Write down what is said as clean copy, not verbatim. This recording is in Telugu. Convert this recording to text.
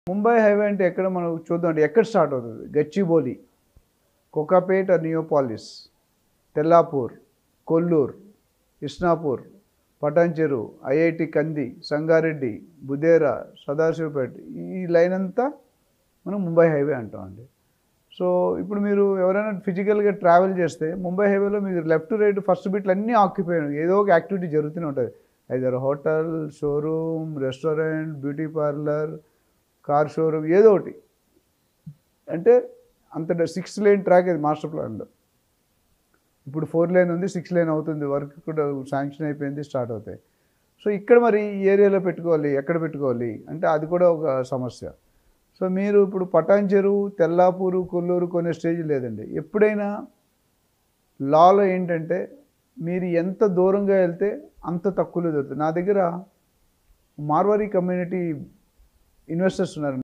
ముంబై హైవే అంటే ఎక్కడ మనం చూద్దాం ఎక్కడ స్టార్ట్ అవుతుంది? గచ్చిబౌలి, కోకాపేట్ ఆర్ నియోపాలిస్, తెల్లాపూర్, కొల్లూరు, ఇస్నాపూర్, పటాన్చెరు, ఐఐటి కంది, సంగారెడ్డి, బుదేరా, సదాశివపేట్, ఈ లైన్ అంతా మనం ముంబై హైవే అంటామండి. సో ఇప్పుడు మీరు ఎవరైనా ఫిజికల్గా ట్రావెల్ చేస్తే ముంబై హైవేలో మీరు లెఫ్ట్ రైట్ ఫస్ట్ బిట్లు అన్నీ ఆక్యుపై ఏదో ఒక యాక్టివిటీ జరుగుతూనే ఉంటుంది. Either hotel, showroom, restaurant, beauty parlour, car showroom, ఏదో ఒకటి. అంటే అంత 6 లేన్ ట్రాక్ అది మాస్టర్ ప్లాన్లో. ఇప్పుడు 4 లేన్ ఉంది, 6 లేన్ అవుతుంది, వర్క్ కూడా శాంక్షన్ అయిపోయింది, స్టార్ట్ అవుతాయి. సో ఇక్కడ మరి ఈ ఏరియాలో పెట్టుకోవాలి, ఎక్కడ పెట్టుకోవాలి అంటే అది కూడా ఒక సమస్య. సో మీరు ఇప్పుడు పటాన్చెరు, తెల్లాపూరు, కొల్లూరు కొనే స్టేజ్ లేదండి. ఎప్పుడైనా లాలో ఏంటంటే మీరు ఎంత దూరంగా వెళ్తే అంత తక్కువలో దొరుకుతుంది. నా దగ్గర మార్వారీ కమ్యూనిటీ ఇన్వెస్టర్స్ ఉన్నారు.